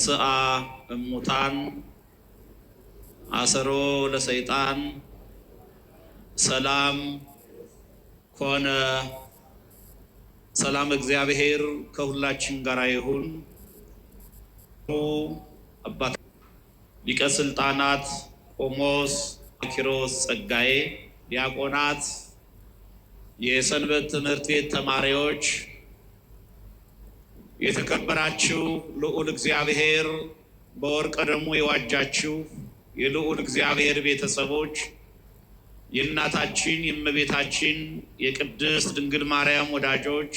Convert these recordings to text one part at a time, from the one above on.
ስአ እሙታን አሰሮ ለሰይጣን ሰላም ኮነ። ሰላም እግዚአብሔር ከሁላችን ጋር ይሁን። አባት ሊቀ ስልጣናት ቆሞስ ኪሮስ ጸጋዬ፣ ዲያቆናት፣ የሰንበት ትምህርት ቤት ተማሪዎች፣ የተከበራችሁ ልዑል እግዚአብሔር በወርቀ ደሙ የዋጃችሁ የልዑል እግዚአብሔር ቤተሰቦች፣ የእናታችን የእመቤታችን የቅድስት ድንግል ማርያም ወዳጆች፣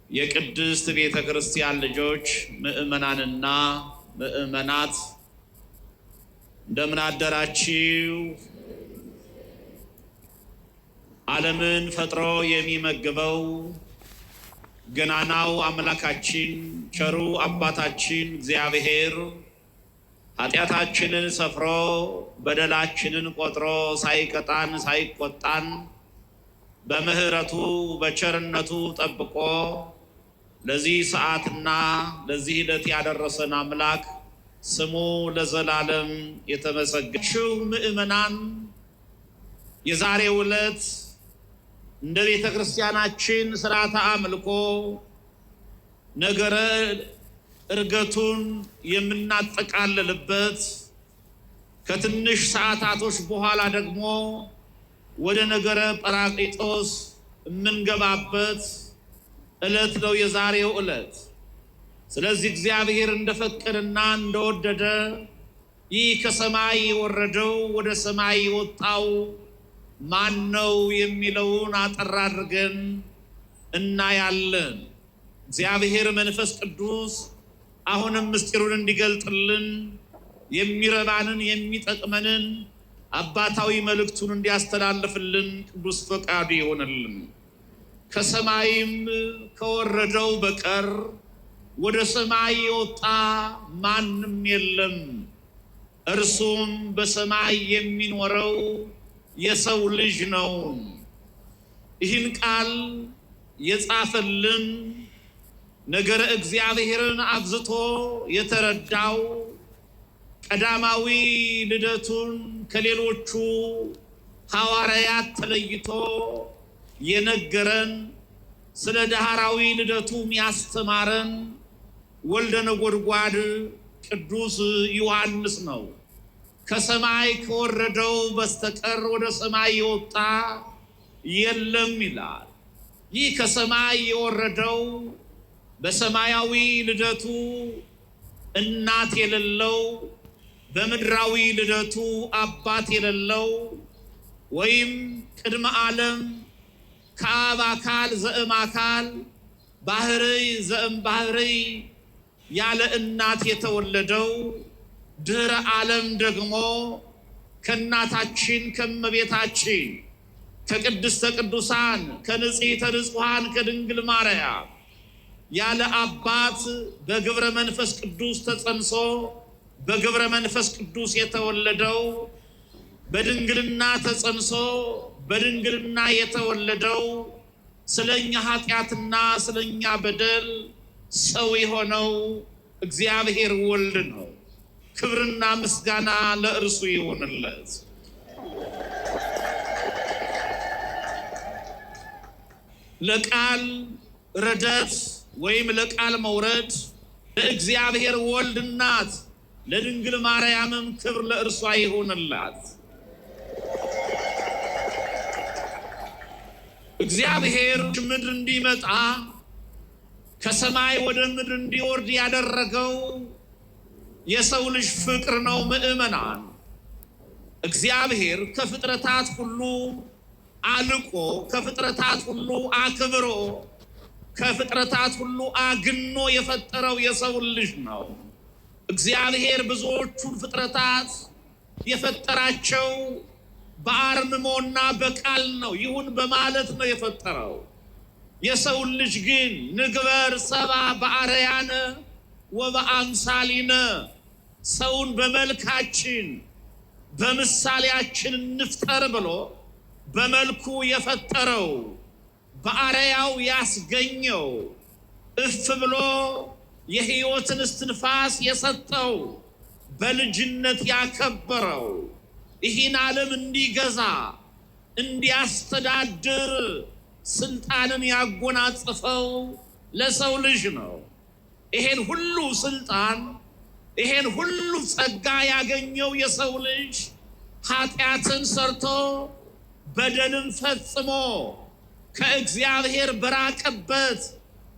የቅድስት ቤተ ክርስቲያን ልጆች፣ ምእመናንና ምእመናት እንደምን አደራችሁ? ዓለምን ፈጥሮ የሚመግበው ገናናው አምላካችን ቸሩ አባታችን እግዚአብሔር ኃጢአታችንን ሰፍሮ በደላችንን ቆጥሮ ሳይቀጣን ሳይቆጣን በምህረቱ በቸርነቱ ጠብቆ ለዚህ ሰዓትና ለዚህ ዕለት ያደረሰን አምላክ ስሙ ለዘላለም የተመሰገነው። ምእመናን፣ የዛሬው ዕለት እንደ ቤተ ክርስቲያናችን ሥርዓተ አምልኮ ነገረ ዕርገቱን የምናጠቃልልበት ከትንሽ ሰዓታቶች በኋላ ደግሞ ወደ ነገረ ጰራቅሊጦስ የምንገባበት ዕለት ነው የዛሬው ዕለት። ስለዚህ እግዚአብሔር እንደፈቀደና እንደወደደ ይህ ከሰማይ የወረደው ወደ ሰማይ የወጣው ማን ነው የሚለውን አጠር አድርገን እናያለን። እግዚአብሔር መንፈስ ቅዱስ አሁንም ምስጢሩን እንዲገልጥልን የሚረባንን የሚጠቅመንን አባታዊ መልእክቱን እንዲያስተላልፍልን ቅዱስ ፈቃዱ ይሆንልን። ከሰማይም ከወረደው በቀር ወደ ሰማይ የወጣ ማንም የለም፣ እርሱም በሰማይ የሚኖረው የሰው ልጅ ነው። ይህን ቃል የጻፈልን ነገረ እግዚአብሔርን አብዝቶ የተረዳው ቀዳማዊ ልደቱን ከሌሎቹ ሐዋርያት ተለይቶ የነገረን ስለ ዳህራዊ ልደቱም ያስተማረን ወልደ ነጎድጓድ ቅዱስ ዮሐንስ ነው። ከሰማይ ከወረደው በስተቀር ወደ ሰማይ የወጣ የለም ይላል። ይህ ከሰማይ የወረደው በሰማያዊ ልደቱ እናት የሌለው፣ በምድራዊ ልደቱ አባት የሌለው፣ ወይም ቅድመ ዓለም ከአብ አካል ዘእም አካል ባህርይ ዘእም ባህርይ ያለ እናት የተወለደው፣ ድህረ ዓለም ደግሞ ከእናታችን ከእመቤታችን ከቅድስተ ቅዱሳን ከንጽሕተ ንጹሐን ከድንግል ማርያም ያለ አባት በግብረ መንፈስ ቅዱስ ተጸንሶ በግብረ መንፈስ ቅዱስ የተወለደው፣ በድንግልና ተጸንሶ በድንግልና የተወለደው፣ ስለኛ ኃጢአትና ስለኛ በደል ሰው የሆነው እግዚአብሔር ወልድ ነው። ክብርና ምስጋና ለእርሱ ይሆንለት። ለቃል ርደት ወይም ለቃል መውረድ ለእግዚአብሔር ወልድ እናት ለድንግል ማርያምም ክብር ለእርሷ ይሆንላት። እግዚአብሔር ምድር እንዲመጣ ከሰማይ ወደ ምድር እንዲወርድ ያደረገው የሰው ልጅ ፍቅር ነው። ምእመናን፣ እግዚአብሔር ከፍጥረታት ሁሉ አልቆ ከፍጥረታት ሁሉ አክብሮ ከፍጥረታት ሁሉ አግኖ የፈጠረው የሰው ልጅ ነው። እግዚአብሔር ብዙዎቹን ፍጥረታት የፈጠራቸው በአርምሞና በቃል ነው፣ ይሁን በማለት ነው የፈጠረው። የሰው ልጅ ግን ንግበር ሰብአ በአርአያነ ወበአምሳሊነ፣ ሰውን በመልካችን በምሳሌያችን እንፍጠር ብሎ በመልኩ የፈጠረው በአርአያው ያስገኘው እፍ ብሎ የሕይወትን እስትንፋስ የሰጠው በልጅነት ያከበረው ይህን ዓለም እንዲገዛ እንዲያስተዳድር ስልጣንን ያጎናጸፈው ለሰው ልጅ ነው። ይሄን ሁሉ ስልጣን ይሄን ሁሉ ጸጋ ያገኘው የሰው ልጅ ኃጢአትን ሰርቶ በደልን ፈጽሞ ከእግዚአብሔር በራቀበት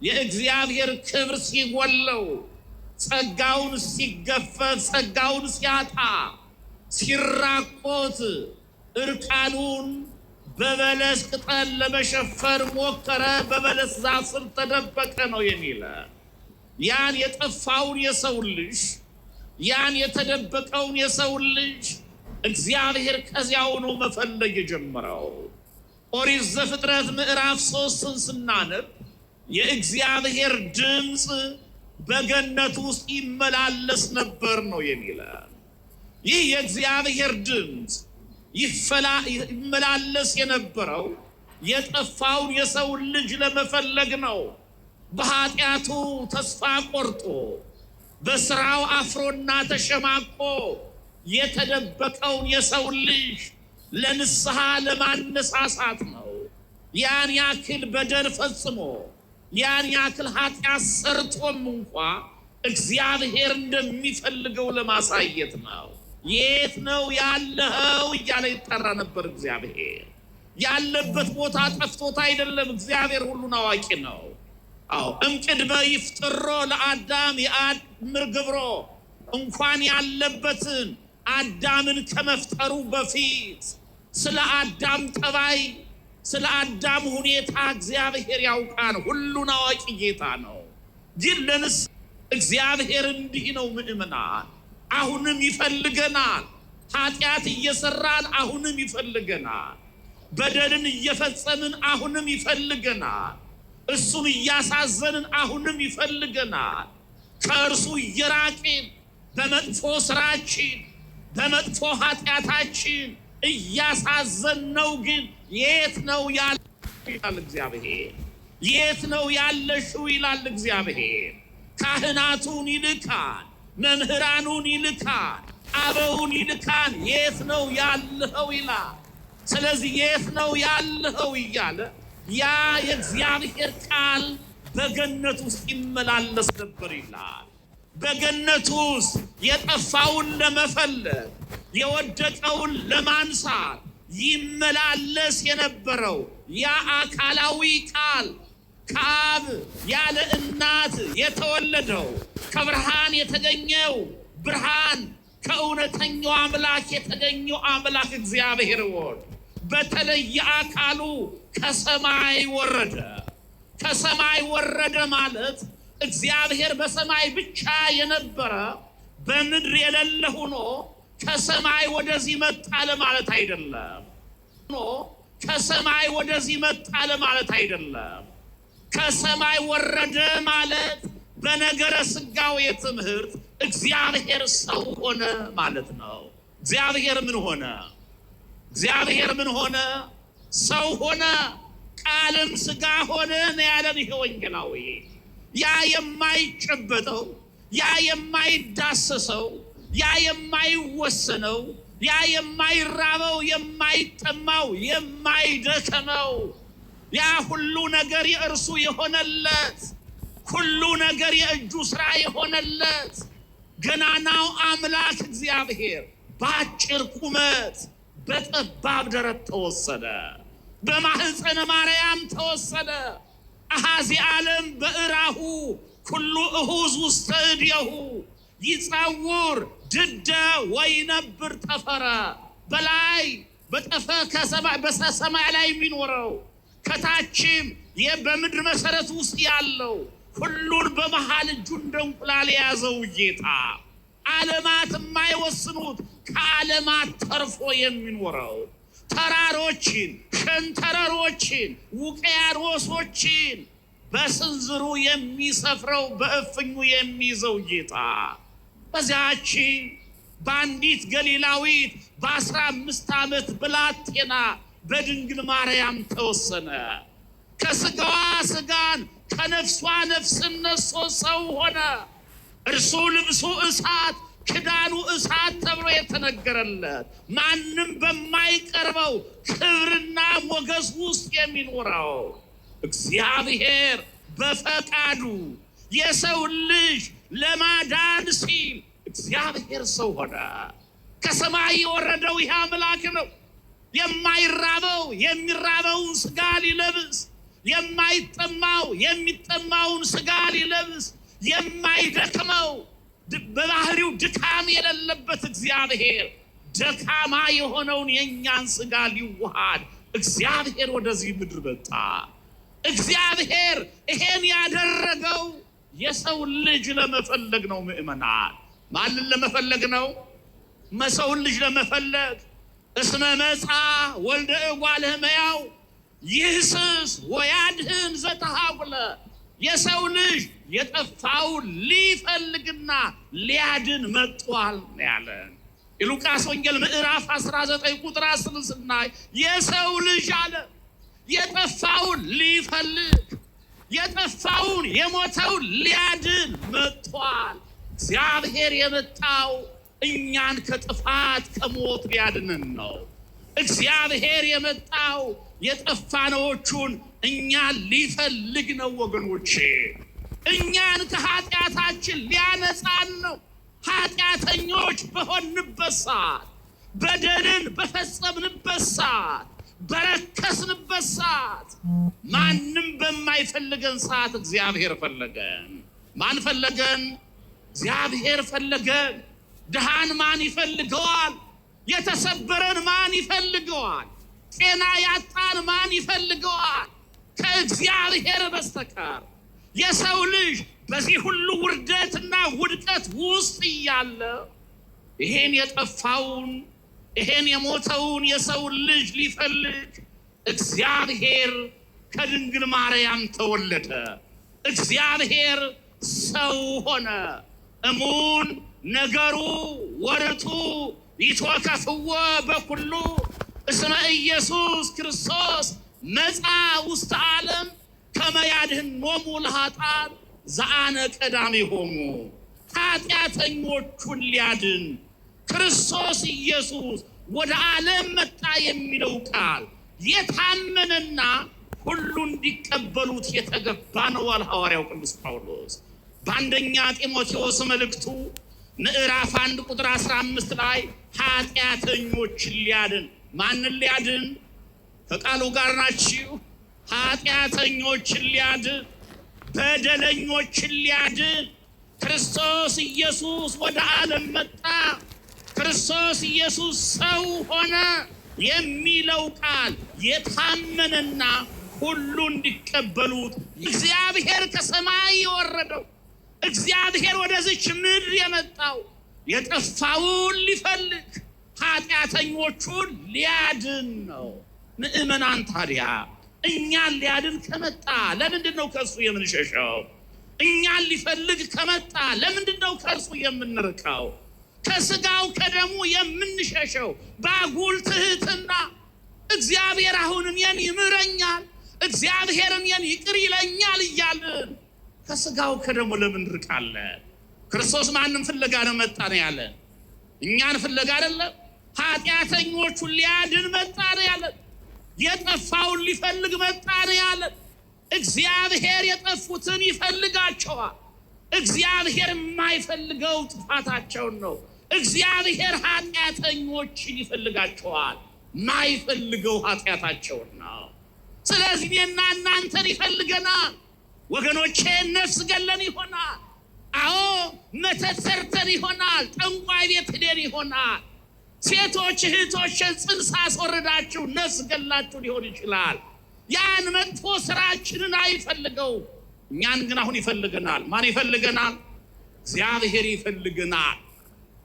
የእግዚአብሔር ክብር ሲጎለው ጸጋውን ሲገፈፍ ጸጋውን ሲያጣ ሲራቆት እርቃኑን በበለስ ቅጠል ለመሸፈን ሞከረ፣ በበለስ ዛፍ ስር ተደበቀ ነው የሚለው። ያን የጠፋውን የሰው ልጅ ያን የተደበቀውን የሰው ልጅ እግዚአብሔር ከዚያው ነው መፈለግ የጀመረው። ኦሪት ዘፍጥረት ምዕራፍ 3ን ስናነብ የእግዚአብሔር ድምፅ በገነት ውስጥ ይመላለስ ነበር ነው የሚለው። ይህ የእግዚአብሔር ድምፅ ይመላለስ የነበረው የጠፋውን የሰው ልጅ ለመፈለግ ነው። በኃጢአቱ ተስፋ ቆርጦ በስራው አፍሮና ተሸማቆ የተደበቀውን የሰው ልጅ ለንስሐ ለማነሳሳት ነው። ያን ያክል በደል ፈጽሞ ያን ያክል ኃጢአት ሰርቶም እንኳ እግዚአብሔር እንደሚፈልገው ለማሳየት ነው። የት ነው ያለኸው እያለ ይጠራ ነበር። እግዚአብሔር ያለበት ቦታ ጠፍቶት አይደለም። እግዚአብሔር ሁሉን አዋቂ ነው። እምቅድመ ይፍጥሮ ለአዳም የአድምር ግብሮ እንኳን ያለበትን አዳምን ከመፍጠሩ በፊት ስለ አዳም ጠባይ ስለ አዳም ሁኔታ እግዚአብሔር ያውቃል። ሁሉን አዋቂ ጌታ ነው። ግን ለንስ እግዚአብሔር እንዲህ ነው ምእመናን፣ አሁንም ይፈልገናል። ኃጢአት እየሰራን አሁንም ይፈልገናል። በደልን እየፈጸምን አሁንም ይፈልገናል። እሱን እያሳዘንን አሁንም ይፈልገናል። ከእርሱ እየራቅን በመጥፎ ስራችን በመጥፎ ኃጢአታችን እያሳዘንነው ግን የት ነው ያለ ይላል እግዚአብሔር። የት ነው ያለሽው ይላል እግዚአብሔር። ካህናቱን ይልካል፣ መምህራኑን ይልካል፣ አበውን ይልካል። የት ነው ያለኸው ይላል። ስለዚህ የት ነው ያለኸው እያለ ያ የእግዚአብሔር ቃል በገነት ውስጥ ይመላለስ ነበር ይላል። በገነት ውስጥ የጠፋውን ለመፈለግ የወደቀውን ለማንሳት ይመላለስ የነበረው ያ አካላዊ ቃል ከአብ ያለ እናት የተወለደው ከብርሃን የተገኘው ብርሃን ከእውነተኛው አምላክ የተገኘው አምላክ እግዚአብሔር ወልድ በተለየ አካሉ ከሰማይ ወረደ። ከሰማይ ወረደ ማለት እግዚአብሔር በሰማይ ብቻ የነበረ በምድር የሌለ ሆኖ ከሰማይ ወደዚህ መጣ ለማለት አይደለም። ከሰማይ ወደዚህ መጣ ለማለት አይደለም። ከሰማይ ወረደ ማለት በነገረ ሥጋዌ ትምህርት እግዚአብሔር ሰው ሆነ ማለት ነው። እግዚአብሔር ምን ሆነ? እግዚአብሔር ምን ሆነ? ሰው ሆነ። ቃልም ሥጋ ሆነ ነው ያለን ይሄ ወንጌላዊ። ያ የማይጨበጠው ያ የማይዳሰሰው ያ የማይወሰነው ያ የማይራበው የማይጠማው የማይደከመው ያ ሁሉ ነገር የእርሱ የሆነለት ሁሉ ነገር የእጁ ሥራ የሆነለት ገናናው አምላክ እግዚአብሔር በአጭር ቁመት በጠባብ ደረት ተወሰደ። በማህፀነ ማርያም ተወሰደ። አሃዚ ዓለም በእራሁ ኩሉ እሁዝ ውስተ እዴሁ ይጸውር ድደ ወይነብር ጠፈረ። በላይ በሰማይ ላይ የሚኖረው ከታችም በምድር መሰረት ውስጥ ያለው ሁሉን በመሃል እጁ እንደ እንቁላል የያዘው ጌታ ዓለማት የማይወስኑት ከዓለማት ተርፎ የሚኖረው ተራሮችን፣ ሸንተረሮችን፣ ውቅያኖሶችን በስንዝሩ የሚሰፍረው በእፍኙ የሚይዘው ጌታ በዚያች በአንዲት ገሊላዊት በ15 ዓመት ብላቴና በድንግል ማርያም ተወሰነ። ከስጋዋ ስጋን ከነፍሷ ነፍስን ነስቶ ሰው ሆነ። እርሱ ልብሱ እሳት ክዳኑ እሳት ተብሎ የተነገረለት ማንም በማይቀርበው ክብርና ሞገስ ውስጥ የሚኖረው እግዚአብሔር በፈቃዱ የሰው ልጅ ለማዳን ሲል እግዚአብሔር ሰው ሆነ። ከሰማይ የወረደው ይህ አምላክ ነው። የማይራበው የሚራበውን ስጋ ሊለብስ፣ የማይጠማው የሚጠማውን ስጋ ሊለብስ፣ የማይደክመው በባህሪው ድካም የሌለበት እግዚአብሔር ደካማ የሆነውን የኛን ስጋ ሊዋሃድ እግዚአብሔር ወደዚህ ምድር መጣ። እግዚአብሔር ይሄን ያደረገው የሰው ልጅ ለመፈለግ ነው። ምእመናን ማንን ለመፈለግ ነው? ሰውን ልጅ ለመፈለግ። እስመ መጻ ወልደ እጓለ እመሕያው ይህስስ ወያድህን ዘተሃጉለ። የሰው ልጅ የጠፋውን ሊፈልግና ሊያድን መጥቷል ያለን የሉቃስ ወንጌል ምዕራፍ 19 ቁጥር 10 ስናይ የሰው ልጅ አለ የጠፋውን ሊፈልግ የጠፋውን የሞተውን ሊያድን መጥቷል። እግዚአብሔር የመጣው እኛን ከጥፋት ከሞት ሊያድነን ነው። እግዚአብሔር የመጣው የጠፋነዎቹን እኛን ሊፈልግ ነው። ወገኖቼ እኛን ከኃጢአታችን ሊያነጻን ነው። ኃጢአተኞች በሆንበት ሰዓት፣ በደልን በፈጸምንበት ሰዓት፣ በረከስንበት ሰዓት፣ ማንም በማይፈልገን ሰዓት እግዚአብሔር ፈለገን። ማን ፈለገን? እግዚአብሔር ፈለገን። ድሃን ማን ይፈልገዋል? የተሰበረን ማን ይፈልገዋል? ጤና ያጣን ማን ይፈልገዋል? ከእግዚአብሔር በስተቀር። የሰው ልጅ በዚህ ሁሉ ውርደትና ውድቀት ውስጥ እያለ ይሄን የጠፋውን ይሄን የሞተውን የሰውን ልጅ ሊፈልግ እግዚአብሔር ከድንግል ማርያም ተወለደ። እግዚአብሔር ሰው ሆነ። እሙን ነገሩ ወርቱ ይትወከፍዎ በኩሉ እስመ ኢየሱስ ክርስቶስ መጻ ውስተ ዓለም ከመ ያድኅኖሙ ለኃጥአን ዘአነ ቀዳሚሆሙ። ኃጢአተኞቹን ሊያድን ክርስቶስ ኢየሱስ ወደ ዓለም መጣ የሚለው ቃል የታመነና ሁሉ እንዲቀበሉት የተገባ ነው አለ ሐዋርያው ቅዱስ ጳውሎስ በአንደኛ ጢሞቴዎስ መልእክቱ ምዕራፍ 1 ቁጥር 15 ላይ ኃጢአተኞችን ሊያድን። ማንን ሊያድን? ከቃሉ ጋር ናችሁ። ኃጢአተኞችን ሊያድን፣ በደለኞችን ሊያድን ክርስቶስ ኢየሱስ ወደ ዓለም መጣ፣ ክርስቶስ ኢየሱስ ሰው ሆነ የሚለው ቃል የታመነና ሁሉ እንዲቀበሉት እግዚአብሔር ከሰማይ የወረደው እግዚአብሔር ወደዚች ምድር የመጣው የጠፋውን ሊፈልግ ኃጢአተኞቹን ሊያድን ነው። ምእመናን ታዲያ እኛን ሊያድን ከመጣ ለምንድን ነው ከእርሱ የምንሸሸው? እኛን ሊፈልግ ከመጣ ለምንድን ነው ከእርሱ የምንርቀው? ከስጋው ከደሙ የምንሸሸው ባጉል ትህትና እግዚአብሔር አሁን እኔን ይምረኛል፣ እግዚአብሔር እኔን ይቅር ይለኛል እያልን ከስጋው ከደሙ ለምን እንርቃለን? ክርስቶስ ማንም ፍለጋ ነው መጣ ነው ያለ? እኛን ፍለጋ አይደለም። ኃጢአተኞቹን ሊያድን መጣ ነው ያለ። የጠፋውን ሊፈልግ መጣ ነው ያለ። እግዚአብሔር የጠፉትን ይፈልጋቸዋል። እግዚአብሔር የማይፈልገው ጥፋታቸውን ነው። እግዚአብሔር ኃጢአተኞችን ይፈልጋቸዋል። ማይፈልገው ኃጢአታቸውን ነው። ስለዚህ እኔና እናንተን ይፈልገናል። ወገኖቼ ነፍስ ገለን ይሆናል። አዎ መተት ሰርተን ይሆናል። ጠንቋይ ቤት ሄደን ይሆናል። ሴቶች እህቶችን ጽንስ አስወርዳችሁ ነፍስ ገላችሁ ሊሆን ይችላል። ያን መጥፎ ስራችንን አይፈልገው። እኛን ግን አሁን ይፈልገናል። ማን ይፈልገናል? እግዚአብሔር ይፈልገናል።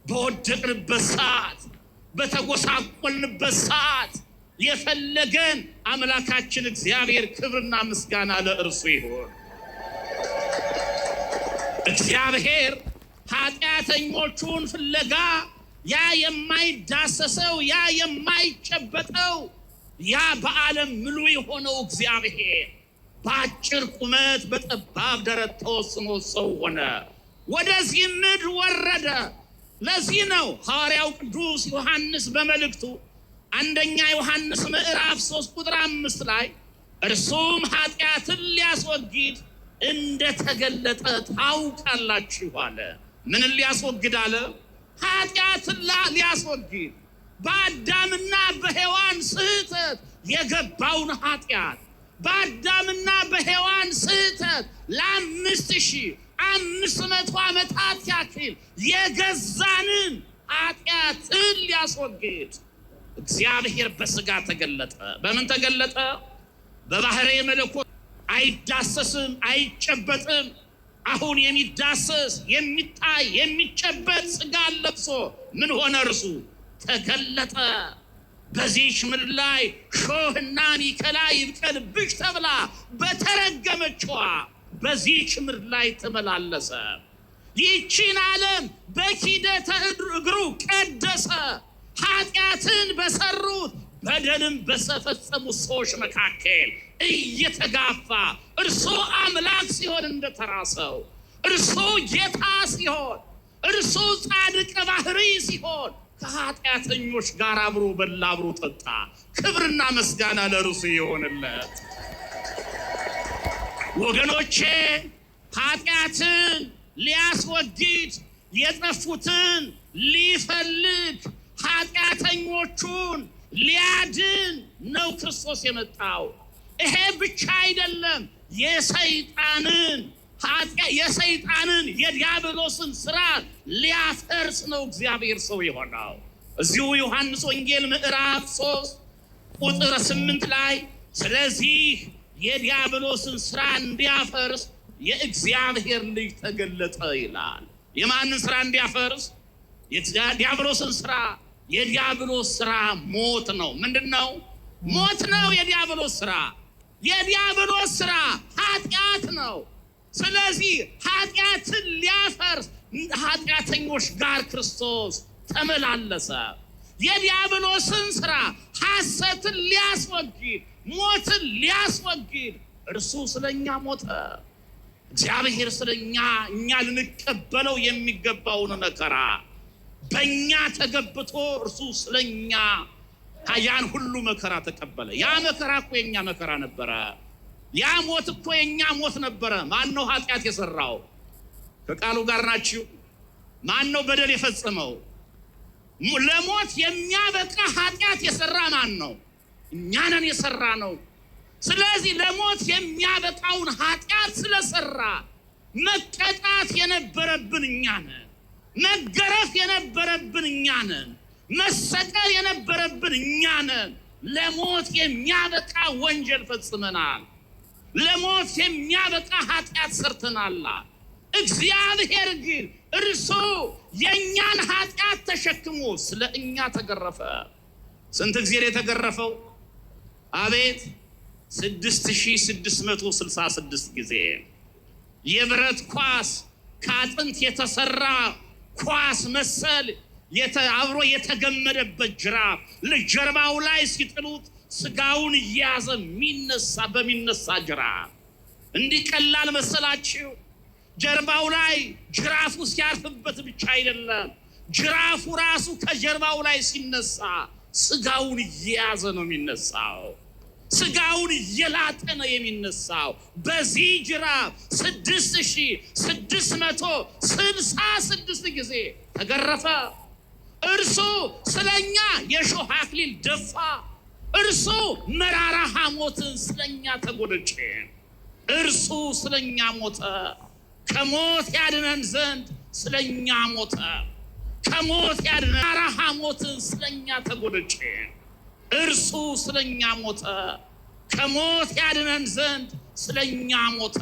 በወደቅንበት ሰዓት፣ በተጎሳቆልንበት ሰዓት የፈለገን አምላካችን እግዚአብሔር ክብርና ምስጋና ለእርሱ ይሁን። እግዚአብሔር ኃጢአተኞቹን ፍለጋ ያ የማይዳሰሰው ያ የማይጨበጠው ያ በዓለም ምሉ የሆነው እግዚአብሔር በአጭር ቁመት በጠባብ ደረት ተወስኖ ሰው ሆነ፣ ወደዚህ ምድር ወረደ። ለዚህ ነው ሐዋርያው ቅዱስ ዮሐንስ በመልእክቱ አንደኛ ዮሐንስ ምዕራፍ 3 ቁጥር 5 ላይ እርሱም ኃጢአትን ሊያስወግድ እንደተገለጠ ታውቃላችሁ አለ። ምን ሊያስወግድ አለ? ኃጢአትን ሊያስወግድ በአዳምና በሔዋን ስህተት የገባውን ኃጢአት በአዳምና በሔዋን ስህተት ለ5500 ዓመታት ያክል የገዛንን ኃጢአትን ሊያስወግድ እግዚአብሔር በሥጋ ተገለጠ። በምን ተገለጠ? በባሕርየ መለኮት አይዳሰስም፣ አይጨበጥም። አሁን የሚዳሰስ የሚታይ የሚጨበጥ ሥጋ ለብሶ ምን ሆነ? እርሱ ተገለጠ። በዚህች ምድር ላይ ሾህና ሚከላ ይብቀልብሽ ተብላ በተረገመችዋ በዚህች ምድር ላይ ተመላለሰ። ይህችን ዓለም በኪደተ እግሩ ቀደሰ። ኃጢአትን በሰሩት በደልም በፈጸሙት ሰዎች መካከል እየተጋፋ እርሱ አምላክ ሲሆን እንደተራሰው፣ እርሱ ጌታ ሲሆን፣ እርሱ ጻድቅ ባህሪ ሲሆን ከኃጢአተኞች ጋር አብሮ በላ፣ አብሮ ጠጣ። ክብርና ምስጋና ለእርሱ ይሆንለት። ወገኖቼ ኃጢአትን ሊያስወግድ የጠፉትን ሊፈልግ ኃጢአተኞቹን ሊያድን ነው ክርስቶስ የመጣው። ይሄ ብቻ አይደለም፣ የሰይጣንን የዲያብሎስን ስራ ሊያፈርስ ነው እግዚአብሔር ሰው የሆነው። እዚሁ ዮሐንስ ወንጌል ምዕራፍ 3 ቁጥር 8 ላይ ስለዚህ የዲያብሎስን ስራ እንዲያፈርስ የእግዚአብሔር ልጅ ተገለጠ ይላል። የማንን ስራ እንዲያፈርስ? የዲያብሎስን ስራ። የዲያብሎስ ስራ ሞት ነው። ምንድነው? ሞት ነው የዲያብሎስ ስራ። የዲያብሎስ ስራ ኃጢአት ነው። ስለዚህ ኃጢአትን ሊያፈርስ ኃጢአተኞች ጋር ክርስቶስ ተመላለሰ። የዲያብሎስን ስራ ሐሰትን ሊያስወግድ ሞትን ሊያስወግድ እርሱ ስለኛ ሞተ። እግዚአብሔር ስለኛ እኛ ልንቀበለው የሚገባውን መከራ በእኛ ተገብቶ እርሱ ስለኛ ያን ሁሉ መከራ ተቀበለ። ያ መከራ እኮ የኛ መከራ ነበረ። ያ ሞት እኮ የኛ ሞት ነበረ። ማን ነው ኃጢአት የሰራው? ከቃሉ ጋር ናችሁ? ማን ነው በደል የፈጸመው? ለሞት የሚያበቃ ኃጢአት የሰራ ማን ነው? እኛ ነን የሰራ ነው። ስለዚህ ለሞት የሚያበቃውን ኃጢአት ስለሰራ መቀጣት የነበረብን እኛ ነን። መገረፍ የነበረብን እኛ ነን። መሰቀል የነበረብን እኛ ነን። ለሞት የሚያበቃ ወንጀል ፈጽመናል። ለሞት የሚያበቃ ኃጢአት ሰርተናል። እግዚአብሔር ግን እርሱ የእኛን ኃጢአት ተሸክሞ ስለ እኛ ተገረፈ። ስንት ጊዜ የተገረፈው? አቤት 6666 ጊዜ። የብረት ኳስ ከአጥንት የተሰራ ኳስ መሰል አብሮ የተገመደበት ጅራፍ ለጀርባው ላይ ሲጥሉት ስጋውን እየያዘ በሚነሳ ጅራፍ። እንዲህ ቀላል መሰላችሁ? ጀርባው ላይ ጅራፉ ሲያርፍበት ብቻ አይደለም፣ ጅራፉ ራሱ ከጀርባው ላይ ሲነሳ ስጋውን እየያዘ ነው የሚነሳው። ስጋውን እየላጠ ነው የሚነሳው። በዚህ ጅራፍ 6666 ጊዜ ተገረፈ። እርሱ ስለኛ የሾህ አክሊል ደፋ። እርሱ መራራ ሐሞትን ስለኛ ተጎነጨ። እርሱ ስለኛ ሞተ። ከሞት ያድነን ዘንድ ስለኛ ሞተ። ከሞት ያድነን መራራ ሐሞትን ስለኛ ተጎነጨ። እርሱ ስለኛ ሞተ። ከሞት ያድነን ዘንድ ስለኛ ሞተ።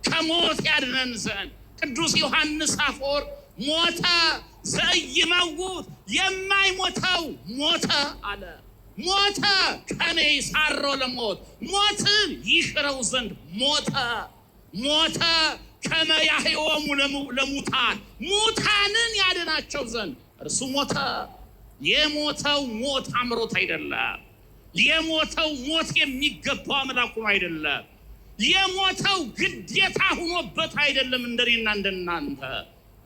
ከሞት ያድነን ዘንድ ቅዱስ ዮሐንስ አፈወርቅ ሞተ ዘይመውት የማይሞተው ሞተ አለ። ሞተ ከኔ ሳሮ ለሞት ሞትን ይሽረው ዘንድ ሞተ። ሞተ ከመ ያሕዮሙ ለሙታን ሙታንን ያድናቸው ዘንድ እርሱ ሞተ። የሞተው ሞት አምሮት አይደለም። የሞተው ሞት የሚገባው አምላኩ አይደለም። የሞተው ግዴታ ሆኖበት አይደለም እንደኔና እንደናንተ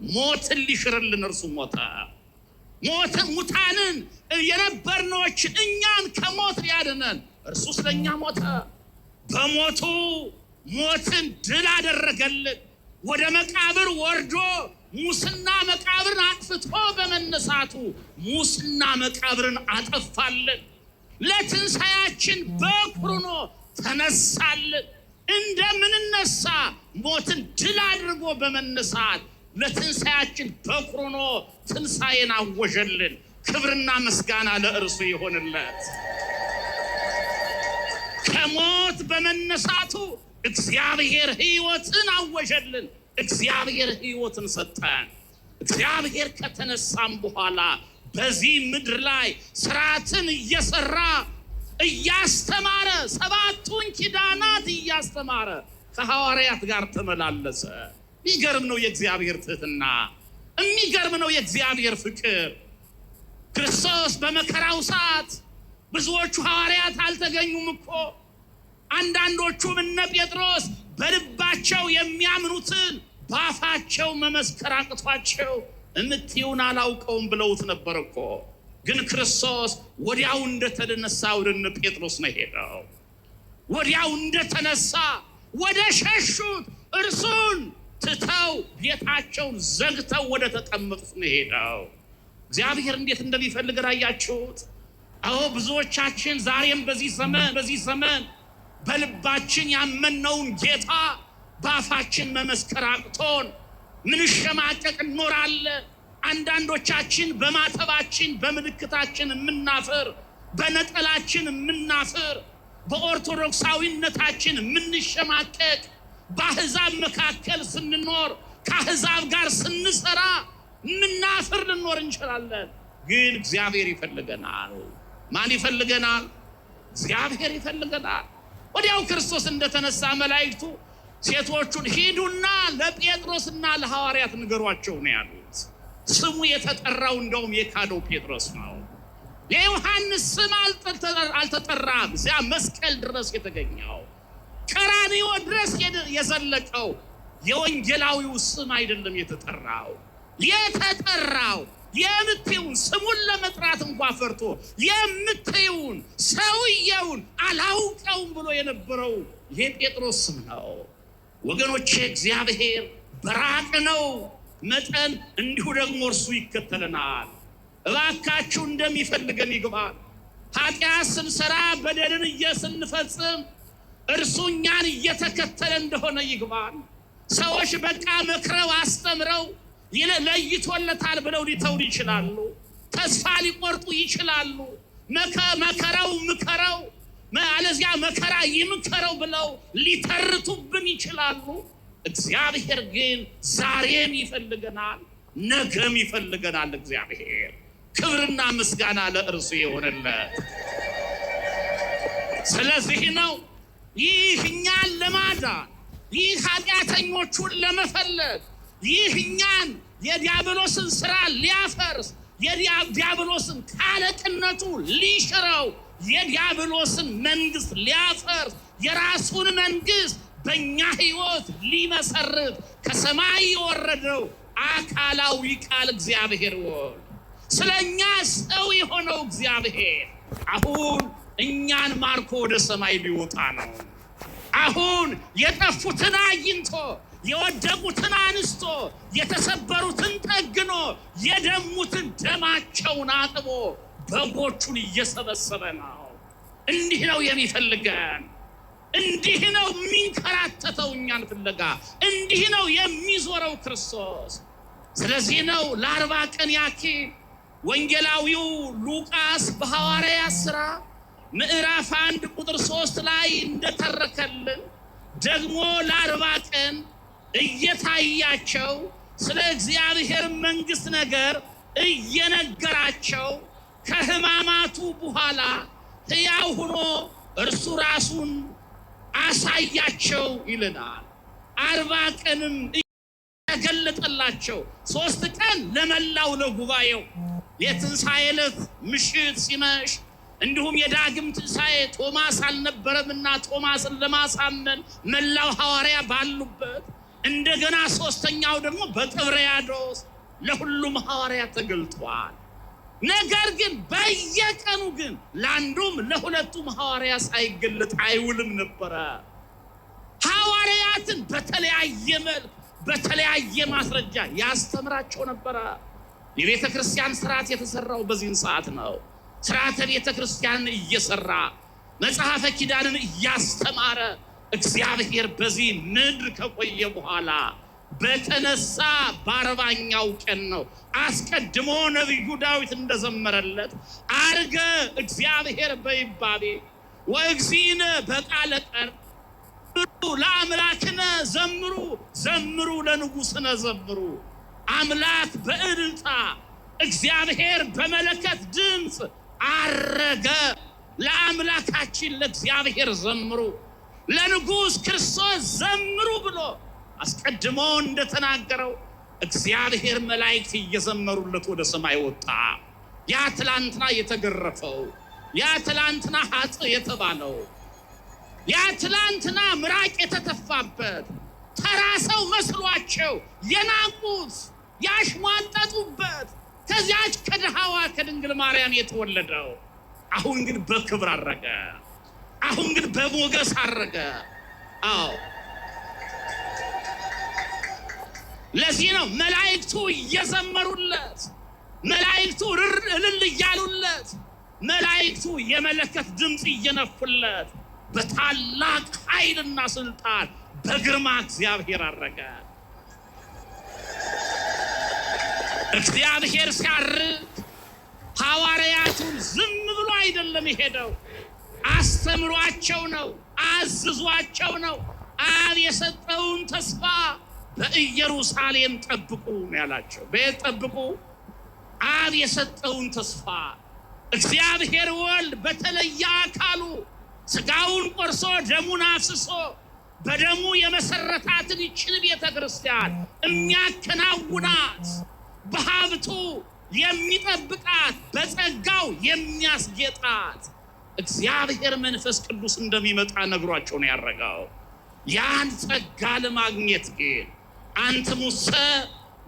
ሞትን ሊሽርልን እርሱ ሞተ። ሙታንን የነበርነዎች እኛን ከሞት ሊያድነን እርሱ ስለኛ ሞተ። በሞቱ ሞትን ድል አደረገልን። ወደ መቃብር ወርዶ ሙስና መቃብርን አጥፍቶ በመነሳቱ ሙስና መቃብርን አጠፋልን። ለትንሣኤያችን በኩር ሆኖ ተነሳልን። እንደምንነሳ ሞትን ድል አድርጎ በመነሳት ለትንሣኤያችን በኩር ሆኖ ትንሣኤን አወጀልን። ክብርና ምስጋና ለእርሱ ይሆንለት። ከሞት በመነሳቱ እግዚአብሔር ሕይወትን አወጀልን። እግዚአብሔር ሕይወትን ሰጠን። እግዚአብሔር ከተነሳም በኋላ በዚህ ምድር ላይ ስርዓትን እየሰራ እያስተማረ 7ቱን ኪዳናት እያስተማረ ከሐዋርያት ጋር ተመላለሰ። የሚገርም ነው የእግዚአብሔር ትህትና፣ የሚገርም ነው የእግዚአብሔር ፍቅር። ክርስቶስ በመከራው ሰዓት ብዙዎቹ ሐዋርያት አልተገኙም እኮ። አንዳንዶቹም እነ ጴጥሮስ በልባቸው የሚያምኑትን ባፋቸው መመስከር አቅቷቸው እምትዩን አላውቀውም ብለውት ነበር እኮ። ግን ክርስቶስ ወዲያው እንደተነሳ ወደ እነ ጴጥሮስ ነው ሄደው። ወዲያው እንደተነሳ ወደ ሸሹት እርሱን ትተው ቤታቸውን ዘግተው ወደ ተቀመጡት ነው ሄደው። እግዚአብሔር እንዴት እንደሚፈልግ አያችሁት? አዎ ብዙዎቻችን ዛሬም በዚህ ዘመን በልባችን ያመነውን ጌታ ባፋችን መመስከር አቅቶን ምን ሸማቀቅ እንኖራለን። አንዳንዶቻችን በማተባችን በምልክታችን የምናፍር፣ በነጠላችን የምናፍር፣ በኦርቶዶክሳዊነታችን የምንሸማቀቅ፣ በአሕዛብ መካከል ስንኖር ከአሕዛብ ጋር ስንሰራ የምናፍር ልኖር እንችላለን። ግን እግዚአብሔር ይፈልገናል። ማን ይፈልገናል? እግዚአብሔር ይፈልገናል። ወዲያው ክርስቶስ እንደተነሳ መላእክቱ ሴቶቹን ሂዱና ለጴጥሮስና ለሐዋርያት ንገሯቸው ነው ያሉት። ስሙ የተጠራው እንደውም የካደው ጴጥሮስ ነው። የዮሐንስ ስም አልተጠራም። እዚያ መስቀል ድረስ የተገኘው ቀራንዮ ድረስ የዘለቀው የወንጌላዊው ስም አይደለም የተጠራው። የተጠራው የምትዩን ስሙን ለመጥራት እንኳን ፈርቶ የምትዩን ሰውየውን አላውቀውም ብሎ የነበረው የጴጥሮስ ስም ነው። ወገኖቼ እግዚአብሔር በራቅነው መጠን እንዲሁ ደግሞ እርሱ ይከተለናል። እባካችሁ እንደሚፈልገን ይግባል። ኃጢአት ስንሰራ በደልን ስንፈጽም እርሱ እኛን እየተከተለ እንደሆነ ይግባል። ሰዎች በቃ መክረው አስተምረው ለይቶለታል ብለው ሊተውን ይችላሉ። ተስፋ ሊቆርጡ ይችላሉ። መከራው ምከረው አለዚያ መከራ ይምከረው ብለው ሊተርቱብን ይችላሉ። እግዚአብሔር ግን ዛሬም ይፈልገናል፣ ነገም ይፈልገናል። እግዚአብሔር ክብርና ምስጋና ለእርሱ ይሆንለት። ስለዚህ ነው ይህ እኛን ለማዳን፣ ይህ ኃጢአተኞቹን ለመፈለግ፣ ይህ እኛን የዲያብሎስን ስራ ሊያፈርስ፣ የዲያብሎስን ካለቅነቱ ሊሽረው፣ የዲያብሎስን መንግስት ሊያፈርስ፣ የራሱን መንግስት በእኛ ህይወት ሊመሰርት ከሰማይ የወረደው አካላዊ ቃል እግዚአብሔር ወልድ ስለኛ ሰው የሆነው እግዚአብሔር አሁን እኛን ማርኮ ወደ ሰማይ ሊወጣ ነው። አሁን የጠፉትን አግኝቶ የወደቁትን አንስቶ የተሰበሩትን ጠግኖ የደሙትን ደማቸውን አጥቦ በጎቹን እየሰበሰበ ነው። እንዲህ ነው የሚፈልገን። እንዲህ ነው የሚንከራተተው እኛን ፍለጋ። እንዲህ ነው የሚዞረው ክርስቶስ። ስለዚህ ነው ለ40 ቀን ያክል ወንጌላዊው ሉቃስ በሐዋርያት ሥራ ምዕራፍ 1 ቁጥር 3 ላይ እንደተረከልን ደግሞ ለ40 ቀን እየታያቸው ስለ እግዚአብሔር መንግስት ነገር እየነገራቸው ከሕማማቱ በኋላ ሕያው ሆኖ እርሱ ራሱን አሳያቸው ይለናል። 40 ቀንም ተገለጠላቸው። 3 ቀን ለመላው ለጉባኤው የትንሣኤ ዕለት ምሽት ሲመሽ እንዲሁም የዳግም ትንሣኤ ቶማስ አልነበረምና ቶማስን ለማሳመን መላው ሐዋርያ ባሉበት እንደገና ሶስተኛው ደግሞ በጥብርያዶስ ለሁሉም ሐዋርያ ተገልጧል። ነገር ግን በየቀኑ ግን ለአንዱም ለሁለቱም ሐዋርያ ሳይገለጥ አይውልም ነበረ። ሐዋርያትን በተለያየ መልክ በተለያየ ማስረጃ ያስተምራቸው ነበረ። የቤተ ክርስቲያን ስርዓት የተሰራው በዚህን ሰዓት ነው። ስርዓተ ቤተ ክርስቲያንን እየሰራ መጽሐፈ ኪዳንን እያስተማረ እግዚአብሔር በዚህ ምድር ከቆየ በኋላ በተነሳ በ40ኛው ቀን ነው። አስቀድሞ ነቢዩ ዳዊት እንደዘመረለት አርገ እግዚአብሔር በይባቤ ወእግዚእነ በቃለ ቀር ለአምላክነ ዘምሩ ዘምሩ ለንጉሥነ ዘምሩ። አምላክ በእልልታ እግዚአብሔር በመለከት ድምፅ አረገ። ለአምላካችን ለእግዚአብሔር ዘምሩ ለንጉሥ ክርስቶስ ዘምሩ ብሎ አስቀድሞ እንደተናገረው እግዚአብሔር መላእክት እየዘመሩለት ወደ ሰማይ ወጣ። ያ ትላንትና የተገረፈው ያ ትላንትና ኃጥእ የተባለው ያ ትላንትና ምራቅ የተተፋበት ተራ ሰው መስሏቸው የናቁት ያሽሟጠጡበት ከዚያች ከድሃዋ ከድንግል ማርያም የተወለደው አሁን ግን በክብር አረገ። አሁን ግን በሞገስ አረገ። አዎ ለዚህ ነው መላእክቱ እየዘመሩለት፣ መላእክቱ እልል እያሉለት፣ መላእክቱ የመለከት ድምፅ እየነፉለት በታላቅ ኃይልና ስልጣን በግርማ እግዚአብሔር አረገ። እግዚአብሔር ሲያርግ ሐዋርያቱን ዝም ብሎ አይደለም የሄደው፣ አስተምሯቸው ነው፣ አዝዟቸው ነው። አብ የሰጠውን ተስፋ በኢየሩሳሌም ጠብቁ ነው ያላቸው። በየት ጠብቁ? አብ የሰጠውን ተስፋ እግዚአብሔር ወልድ በተለየ አካሉ ስጋውን ቆርሶ ደሙን አፍስሶ በደሙ የመሰረታትን ይችን ቤተ ክርስቲያን የሚያከናውናት በሀብቱ የሚጠብቃት በጸጋው የሚያስጌጣት እግዚአብሔር መንፈስ ቅዱስ እንደሚመጣ ነግሯቸው ነው ያረጋው። ያን ጸጋ ለማግኘት ግን አንትሙሰ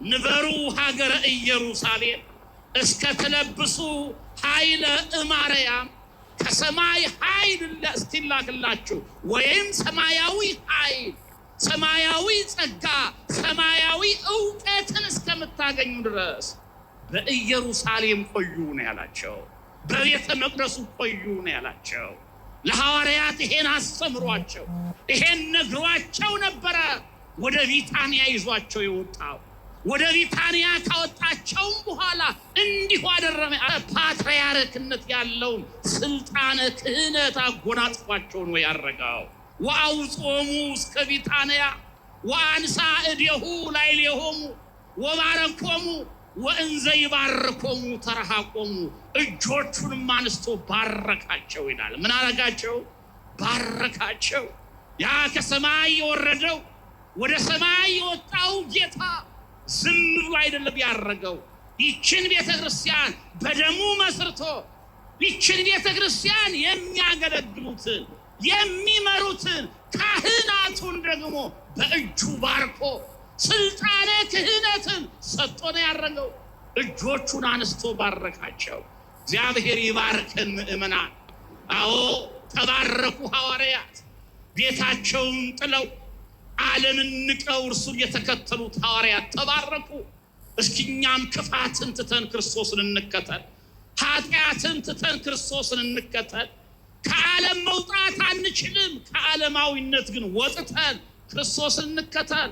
ንበሩ ሀገረ ኢየሩሳሌም እስከ ተለብሱ ኃይለ እማርያም ከሰማይ ኃይል እስቲላክላችሁ ወይም ሰማያዊ ኃይል ሰማያዊ ጸጋ ሰማያዊ ዕውቀትን እስከምታገኙ ድረስ በኢየሩሳሌም ቆዩ ነው ያላቸው። በቤተ መቅደሱ ቆዩ ነው ያላቸው። ለሐዋርያት ይሄን አስተምሯቸው ይሄን ነግሯቸው ነበረ ወደ ቢታንያ ይዟቸው የወጣው። ወደ ቢታንያ ካወጣቸውም በኋላ እንዲሁ አደረመ። ፓትርያርክነት ያለውን ስልጣነ ክህነት አጎናጽፏቸው ነው ያረጋው። ወአውጾሙ እስከ ቢታንያ ወአንሳ እዴሁ ላዕሌሆሙ ወባረኮሙ ወእንዘ ይባርኮሙ ተረሃቆሙ። እጆቹንም አንስቶ ባረካቸው ይላል። ምን አረጋቸው? ባረካቸው። ያ ከሰማይ የወረደው ወደ ሰማይ የወጣው ጌታ ዝም ብሎ አይደለም ያረገው። ይችን ቤተ ክርስቲያን በደሙ መስርቶ ይችን ቤተ ክርስቲያን የሚያገለግሉትን የሚመሩትን ካህናቱን ደግሞ በእጁ ባርኮ ስልጣነ ክህነትን ሰጥቶ ነው ያረገው። እጆቹን አንስቶ ባረካቸው። እግዚአብሔር ይባርከን ምእመናን። አዎ ተባረኩ ሐዋርያት። ቤታቸውን ጥለው ዓለምን ንቀው እርሱን የተከተሉት ሐዋርያት ተባረኩ። እስኪኛም ክፋትን ትተን ክርስቶስን እንከተል፣ ኃጢአትን ትተን ክርስቶስን እንከተል። ከዓለም መውጣት አንችልም። ከዓለማዊነት ግን ወጥተን ክርስቶስን እንከተል።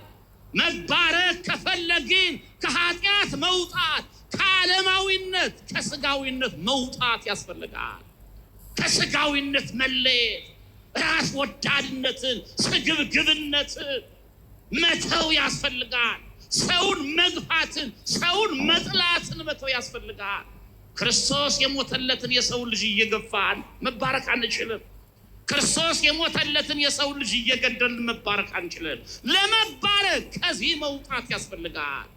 መባረክ ከፈለግን ከኃጢአት መውጣት፣ ከዓለማዊነት ከስጋዊነት መውጣት ያስፈልጋል። ከስጋዊነት መለየት፣ ራስ ወዳድነትን ስግብግብነትን መተው ያስፈልጋል። ሰውን መግፋትን ሰውን መጥላትን መተው ያስፈልጋል። ክርስቶስ የሞተለትን የሰው ልጅ እየገፋን መባረክ አንችልም። ክርስቶስ የሞተለትን የሰው ልጅ እየገደልን መባረክ አንችልም። ለመባረክ ከዚህ መውጣት ያስፈልጋል።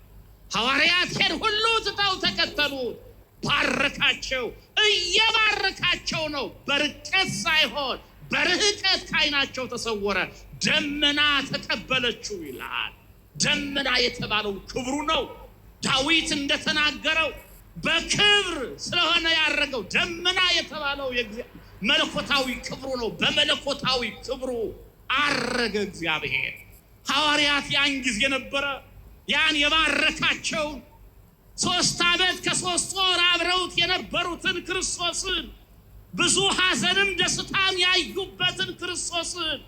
ሐዋርያት ሄድ ሁሉ ትተው ተከተሉት፣ ባረካቸው። እየባረካቸው ነው። በርቀት ሳይሆን በርህቀት ከዓይናቸው ተሰወረ፣ ደመና ተቀበለችው ይላል። ደመና የተባለው ክብሩ ነው። ዳዊት እንደተናገረው በክብር ስለሆነ ያረገው ደመና የተባለው መለኮታዊ ክብሩ ነው። በመለኮታዊ ክብሩ አረገ እግዚአብሔር። ሐዋርያት ያን ጊዜ ነበረ ያን የባረካቸው 3 ዓመት ከ3 ወር አብረውት የነበሩትን ክርስቶስን ብዙ ሐዘንም ደስታም ያዩበትን ክርስቶስን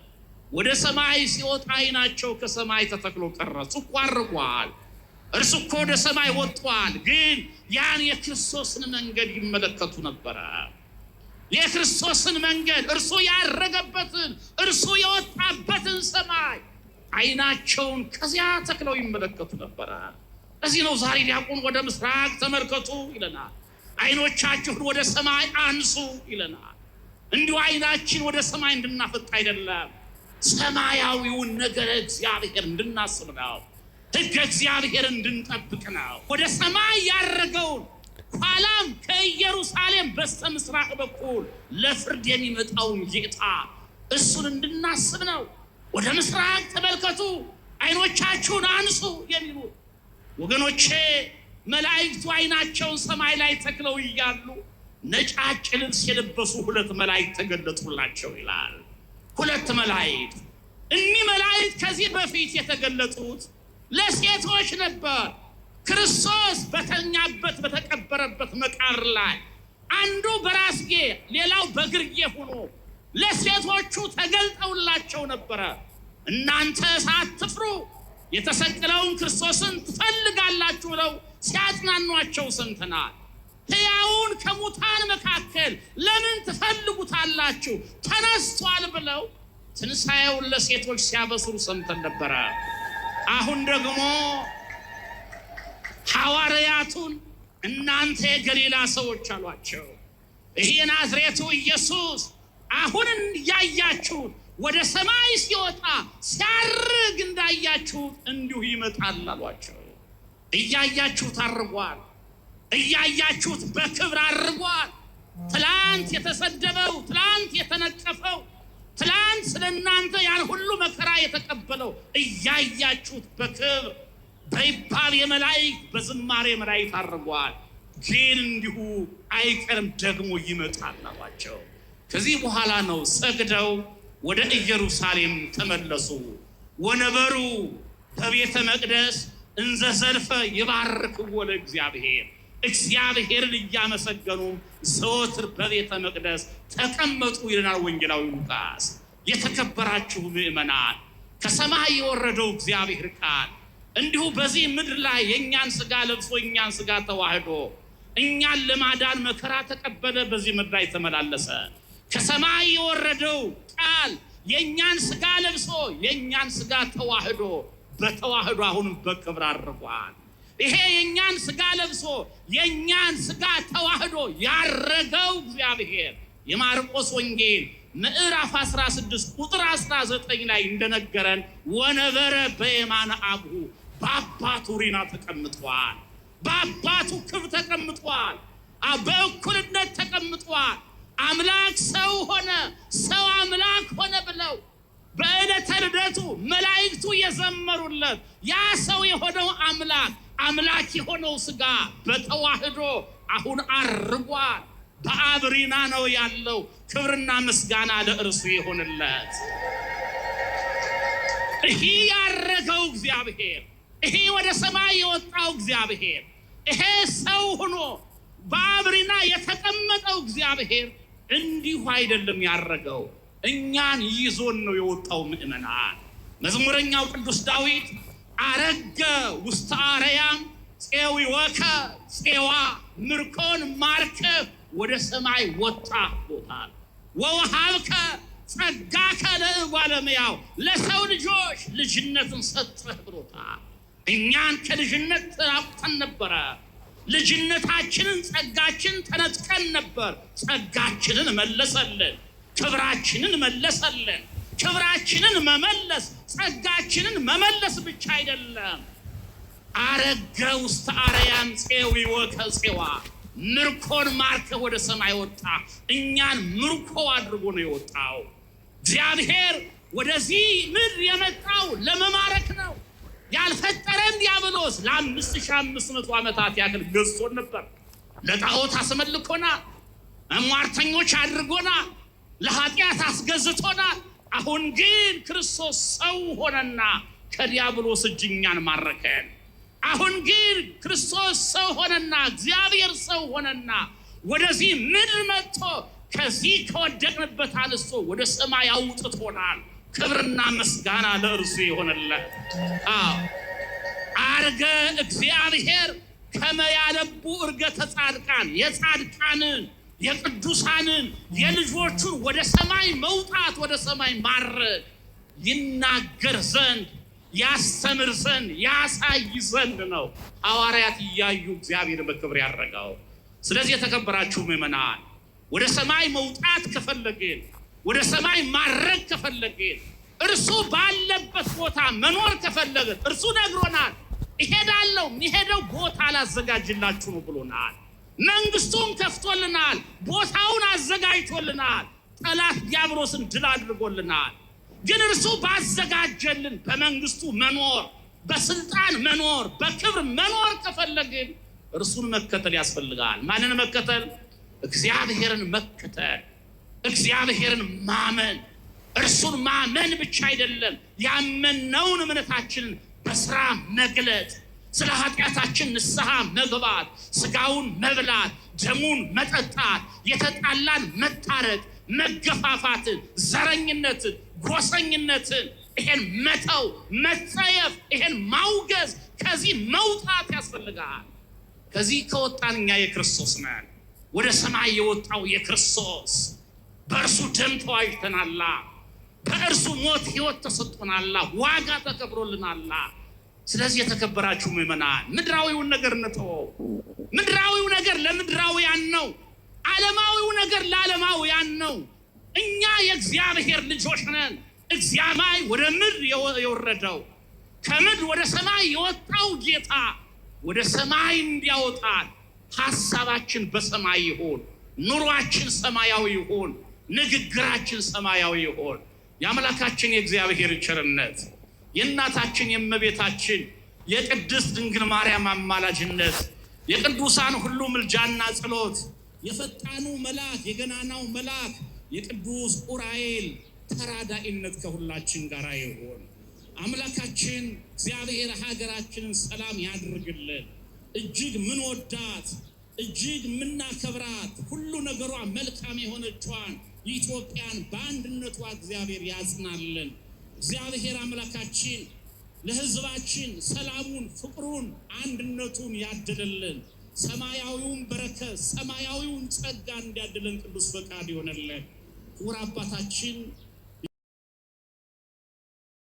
ወደ ሰማይ ሲወጣ ዓይናቸው ከሰማይ ተተክሎ ቀረ። እኮ አርጓል፣ እርሱ እኮ ወደ ሰማይ ወጥቷል። ግን ያን የክርስቶስን መንገድ ይመለከቱ ነበረ። የክርስቶስን መንገድ እርሱ ያረገበትን እርሱ የወጣበትን ሰማይ ዓይናቸውን ከዚያ ተክለው ይመለከቱ ነበረ። ለዚህ ነው ዛሬ ዲያቆን ወደ ምስራቅ ተመልከቱ ይለናል። ዓይኖቻችሁን ወደ ሰማይ አንሱ ይለናል። እንዲሁ ዓይናችን ወደ ሰማይ እንድናፈጥ አይደለም፣ ሰማያዊውን ነገር እግዚአብሔር እንድናስብ ነው። ሕግ እግዚአብሔር እንድንጠብቅ ነው። ወደ ሰማይ ያረገውን ኋላም ከኢየሩሳሌም በስተ ምስራቅ በኩል ለፍርድ የሚመጣውን ጌታ እሱን እንድናስብ ነው። ወደ ምስራቅ ተመልከቱ፣ ዓይኖቻችሁን አንሱ የሚሉ ወገኖቼ፣ መላእክቱ ዓይናቸውን ሰማይ ላይ ተክለው እያሉ ነጫጭ ልብስ የለበሱ 2 መላእክት ተገለጡላቸው ይላል። 2 መላእክት። እኒህ መላእክት ከዚህ በፊት የተገለጡት ለሴቶች ነበር። ክርስቶስ በተኛበት በተቀበረበት መቃብር ላይ አንዱ በራስጌ ሌላው በግርጌ ሆኖ ለሴቶቹ ተገልጠውላቸው ነበረ። እናንተ ሳትፍሩ የተሰቀለውን ክርስቶስን ትፈልጋላችሁ ብለው ሲያጽናኗቸው ሰምተናል። ሕያውን ከሙታን መካከል ለምን ትፈልጉታላችሁ? ተነስቷል ብለው ትንሣኤውን ለሴቶች ሲያበስሩ ሰምተን ነበረ። አሁን ደግሞ ሐዋርያቱን እናንተ የገሊላ ሰዎች አሏቸው፣ ይሄ ናዝሬቱ ኢየሱስ አሁን ያያችሁት ወደ ሰማይ ሲወጣ ሲያርግ እንዳያችሁት እንዲሁ ይመጣል አሏቸው። እያያችሁት አርጓል፣ እያያችሁት በክብር አርጓል። ትላንት የተሰደበው፣ ትላንት የተነቀፈው፣ ትላንት ስለእናንተ ያን ሁሉ መከራ የተቀበለው እያያችሁት በክብር በይባል የመላእክት በዝማሬ መላእክት አርጓል። ግን እንዲሁ አይቀርም ደግሞ ይመጣል አሏቸው። ከዚህ በኋላ ነው ሰግደው ወደ ኢየሩሳሌም ተመለሱ። ወነበሩ በቤተ መቅደስ እንዘ ዘልፈ ይባርክዎ ለእግዚአብሔር፣ እግዚአብሔርን እያመሰገኑ ዘወትር በቤተ መቅደስ ተቀመጡ ይለናል ወንጌላዊ ሉቃስ። የተከበራችሁ ምእመናን፣ ከሰማይ የወረደው እግዚአብሔር ቃል እንዲሁ በዚህ ምድር ላይ የእኛን ሥጋ ለብሶ የእኛን ሥጋ ተዋህዶ እኛን ለማዳን መከራ ተቀበለ፣ በዚህ ምድር ላይ ተመላለሰ። ከሰማይ የወረደው ቃል የእኛን ሥጋ ለብሶ የእኛን ሥጋ ተዋህዶ በተዋህዶ አሁንም በክብር አርጓል። ይሄ የእኛን ሥጋ ለብሶ የእኛን ሥጋ ተዋህዶ ያረገው እግዚአብሔር የማርቆስ ወንጌል ምዕራፍ 16 ቁጥር 19 ላይ እንደነገረን ወነበረ በየማነ አብሁ፣ በአባቱ ሪና ተቀምጧል። በአባቱ ክብር ተቀምጧል። በእኩልነት ተቀምጧል። አምላክ ሰው ሆነ፣ ሰው አምላክ ሆነ ብለው በዕለተ ልደቱ መላእክቱ የዘመሩለት ያ ሰው የሆነው አምላክ የሆነው ሥጋ በተዋህዶ አሁን አርጓል። በአብ ሪና ነው ያለው። ክብርና ምስጋና ለእርሱ ይሆንለት። ይሄ ያረገው እግዚአብሔር፣ ይሄ ወደ ሰማይ የወጣው እግዚአብሔር፣ ይሄ ሰው ሆኖ በአብ ሪና የተቀመጠው እግዚአብሔር እንዲሁ አይደለም ያረገው፣ እኛን ይዞን ነው የወጣው። ምእመናን፣ መዝሙረኛው ቅዱስ ዳዊት አረገ ውስተ አርያም ፄዊወከ ፄዋ፣ ምርኮን ማርከ ወደ ሰማይ ወጣ ብሎታል። ወወሃብከ ጸጋከ ለእጓለ እመሕያው፣ ለሰው ልጆች ልጅነትን ሰጠህ ብሎታል። እኛን ከልጅነት ተራቁተን ነበረ። ልጅነታችንን ጸጋችን ተነጥቀን ነበር። ጸጋችንን መለሰልን፣ ክብራችንን መለሰልን። ክብራችንን መመለስ ጸጋችንን መመለስ ብቻ አይደለም። አረገ ውስተ አርያም ፄዊወከ ፄዋ፣ ምርኮን ማርከ ወደ ሰማይ ወጣ። እኛን ምርኮ አድርጎ ነው የወጣው። እግዚአብሔር ወደዚህ ምድር የመጣው ለመማረክ ነው። ያልፈጠረን ዲያብሎስ ለ5500 ዓመታት ያክል ገዝቶን ነበር። ለጣዖት አስመልኮናል፣ ሟርተኞች አድርጎናል፣ ለኃጢአት አስገዝቶናል። አሁን ግን ክርስቶስ ሰው ሆነና ከዲያብሎስ እጅ እኛን ማረከን። አሁን ግን ክርስቶስ ሰው ሆነና እግዚአብሔር ሰው ሆነና ወደዚህ ምድር መጥቶ ከዚህ ከወደቅንበት አንስቶ ወደ ሰማይ አውጥቶናል። ክብርና ምስጋና ለእርሱ ይሆንለት። አርገ እግዚአብሔር ከመያለቡ እርገተ ጻድቃን የጻድቃንን የቅዱሳንን የልጆቹን ወደ ሰማይ መውጣት ወደ ሰማይ ማረግ ይናገር ዘንድ ያስተምር ዘንድ ያሳይ ዘንድ ነው ሐዋርያት እያዩ እግዚአብሔር በክብር ያረጋው። ስለዚህ የተከበራችሁ ምእመናን ወደ ሰማይ መውጣት ከፈለግን ወደ ሰማይ ማረግ ከፈለግን እርሱ ባለበት ቦታ መኖር ከፈለግን እርሱ ነግሮናል። እሄዳለሁ የሚሄደው ቦታ ላዘጋጅላችሁ ነው ብሎናል። መንግስቱን ከፍቶልናል፣ ቦታውን አዘጋጅቶልናል፣ ጠላት ዲያብሎስን ድል አድርጎልናል። ግን እርሱ ባዘጋጀልን በመንግስቱ መኖር በስልጣን መኖር በክብር መኖር ከፈለግን እርሱን መከተል ያስፈልጋል። ማንን መከተል? እግዚአብሔርን መከተል፣ እግዚአብሔርን ማመን። እርሱን ማመን ብቻ አይደለም፣ ያመነውን እምነታችንን በስራ መግለጥ፣ ስለ ኃጢአታችን ንስሐ መግባት፣ ስጋውን መብላት፣ ደሙን መጠጣት፣ የተጣላን መታረቅ፣ መገፋፋትን፣ ዘረኝነትን፣ ጎሰኝነትን ይሄን መተው፣ መጸየፍ፣ ይሄን ማውገዝ፣ ከዚህ መውጣት ያስፈልጋል። ከዚህ ከወጣን እኛ የክርስቶስ ነን። ወደ ሰማይ የወጣው የክርስቶስ በእርሱ ደም ተዋጅተናል፣ በእርሱ ሞት ሕይወት ተሰጥቶናል፣ ዋጋ ተከፍሎልናል። ስለዚህ የተከበራችሁ ምእመናን ምድራዊውን ነገር እንተወው። ምድራዊው ነገር ለምድራውያን ነው፣ ዓለማዊው ነገር ለዓለማውያን ነው። እኛ የእግዚአብሔር ልጆች ነን። እግዚአብሔር ወደ ምድር የወረደው ከምድር ወደ ሰማይ የወጣው ጌታ ወደ ሰማይ እንዲያወጣን ሐሳባችን በሰማይ ይሁን፣ ኑሯችን ሰማያዊ ይሁን፣ ንግግራችን ሰማያዊ ይሁን። የአምላካችን የእግዚአብሔር ቸርነት የእናታችን የእመቤታችን የቅድስት ድንግል ማርያም አማላጅነት የቅዱሳን ሁሉ ምልጃና ጸሎት የፈጣኑ መልአክ የገናናው መልአክ የቅዱስ ኡራኤል ተራዳኢነት ከሁላችን ጋር ይሁን። አምላካችን እግዚአብሔር ሀገራችንን ሰላም ያድርግልን። እጅግ ምን ወዳት እጅግ ምናከብራት ሁሉ ነገሯ መልካም የሆነችዋን ኢትዮጵያን በአንድነቷ እግዚአብሔር ያጽናልን። እግዚአብሔር አምላካችን ለሕዝባችን ሰላሙን፣ ፍቅሩን፣ አንድነቱን ያድልልን። ሰማያዊውን በረከት ሰማያዊውን ጸጋ እንዲያድለን ቅዱስ ፈቃድ ይሆነልን። ክቡር አባታችን